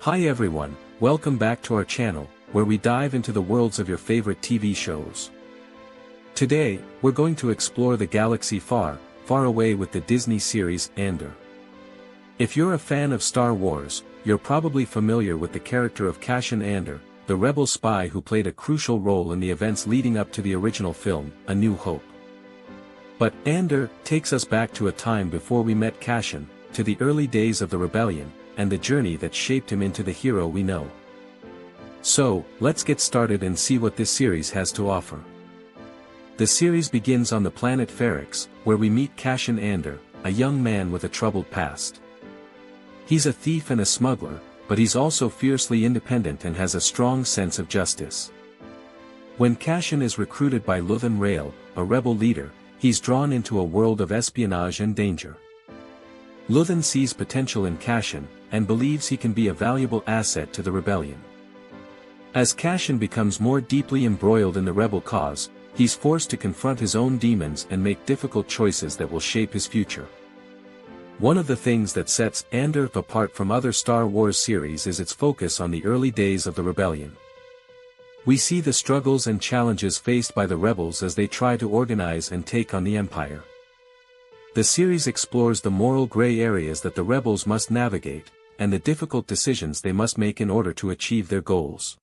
Hi everyone, welcome back to our channel, where we dive into the worlds of your favorite TV shows. Today, we're going to explore the galaxy far, far away with the Disney series Andor. If you're a fan of Star Wars, you're probably familiar with the character of Cassian Andor, the rebel spy who played a crucial role in the events leading up to the original film, A New Hope. But Andor takes us back to a time before we met Cassian, to the early days of the rebellion, and the journey that shaped him into the hero we know. So, let's get started and see what this series has to offer. The series begins on the planet Ferrix, where we meet Cassian Andor, a young man with a troubled past. He's a thief and a smuggler, but he's also fiercely independent and has a strong sense of justice. When Cassian is recruited by Luthen Rael, a rebel leader, he's drawn into a world of espionage and danger. Luthen sees potential in Cassian, and believes he can be a valuable asset to the rebellion. As Cassian becomes more deeply embroiled in the rebel cause, he's forced to confront his own demons and make difficult choices that will shape his future. One of the things that sets Andor apart from other Star Wars series is its focus on the early days of the rebellion. We see the struggles and challenges faced by the rebels as they try to organize and take on the Empire. The series explores the moral gray areas that the rebels must navigate, and the difficult decisions they must make in order to achieve their goals.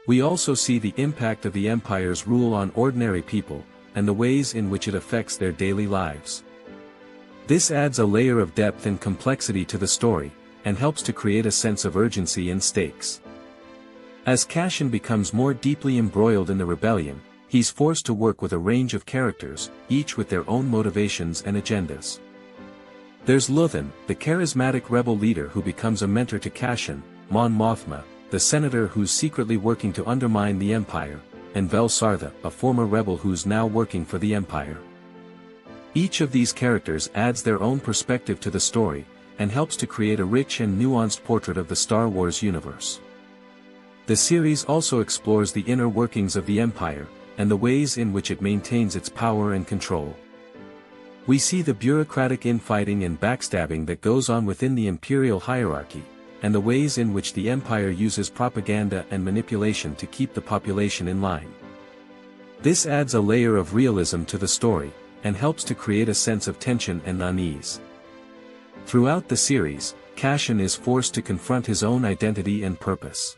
We also see the impact of the Empire's rule on ordinary people, and the ways in which it affects their daily lives. This adds a layer of depth and complexity to the story, and helps to create a sense of urgency and stakes. As Cassian becomes more deeply embroiled in the rebellion, he's forced to work with a range of characters, each with their own motivations and agendas. There's Luthen, the charismatic rebel leader who becomes a mentor to Cassian, Mon Mothma, the senator who's secretly working to undermine the Empire, and Vel Sartha, a former rebel who's now working for the Empire. Each of these characters adds their own perspective to the story, and helps to create a rich and nuanced portrait of the Star Wars universe. The series also explores the inner workings of the Empire, and the ways in which it maintains its power and control. We see the bureaucratic infighting and backstabbing that goes on within the imperial hierarchy, and the ways in which the Empire uses propaganda and manipulation to keep the population in line. This adds a layer of realism to the story, and helps to create a sense of tension and unease. Throughout the series, Cassian is forced to confront his own identity and purpose.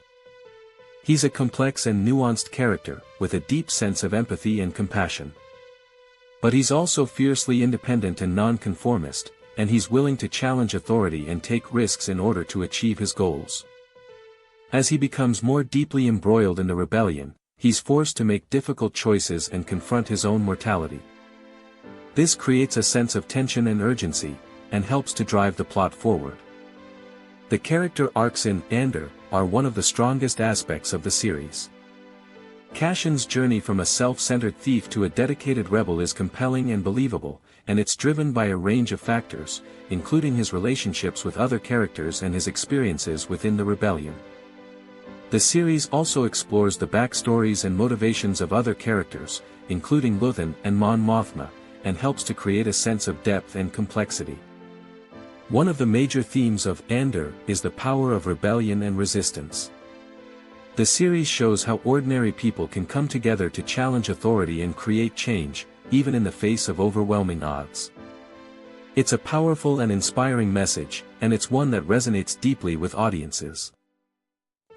He's a complex and nuanced character, with a deep sense of empathy and compassion. But he's also fiercely independent and nonconformist, and he's willing to challenge authority and take risks in order to achieve his goals. As he becomes more deeply embroiled in the rebellion, he's forced to make difficult choices and confront his own mortality. This creates a sense of tension and urgency, and helps to drive the plot forward. The character arcs in Andor are one of the strongest aspects of the series. Cassian's journey from a self-centered thief to a dedicated rebel is compelling and believable, and it's driven by a range of factors, including his relationships with other characters and his experiences within the rebellion. The series also explores the backstories and motivations of other characters, including Luthen and Mon Mothma, and helps to create a sense of depth and complexity. One of the major themes of Andor is the power of rebellion and resistance. The series shows how ordinary people can come together to challenge authority and create change, even in the face of overwhelming odds. It's a powerful and inspiring message, and it's one that resonates deeply with audiences.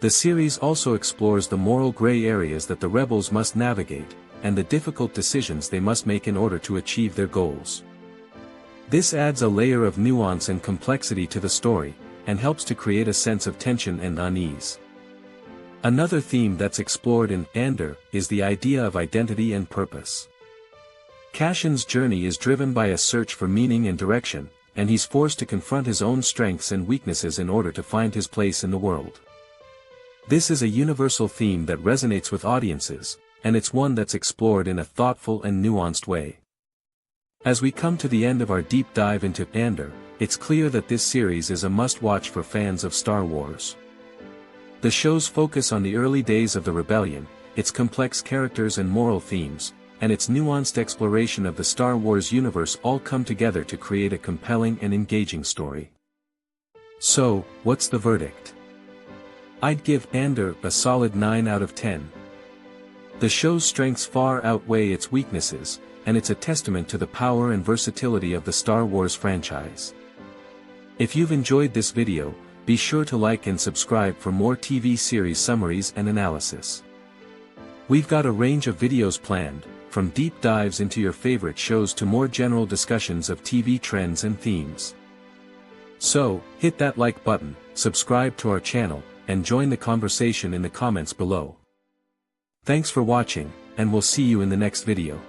The series also explores the moral gray areas that the rebels must navigate, and the difficult decisions they must make in order to achieve their goals. This adds a layer of nuance and complexity to the story, and helps to create a sense of tension and unease. Another theme that's explored in Andor is the idea of identity and purpose. Cassian's journey is driven by a search for meaning and direction, and he's forced to confront his own strengths and weaknesses in order to find his place in the world. This is a universal theme that resonates with audiences, and it's one that's explored in a thoughtful and nuanced way. As we come to the end of our deep dive into Andor, it's clear that this series is a must-watch for fans of Star Wars. The show's focus on the early days of the rebellion, its complex characters and moral themes, and its nuanced exploration of the Star Wars universe all come together to create a compelling and engaging story. So, what's the verdict? I'd give Andor a solid 9 out of 10. The show's strengths far outweigh its weaknesses, and it's a testament to the power and versatility of the Star Wars franchise. If you've enjoyed this video, be sure to like and subscribe for more TV series summaries and analysis. We've got a range of videos planned, from deep dives into your favorite shows to more general discussions of TV trends and themes. So, hit that like button, subscribe to our channel, and join the conversation in the comments below. Thanks for watching, and we'll see you in the next video.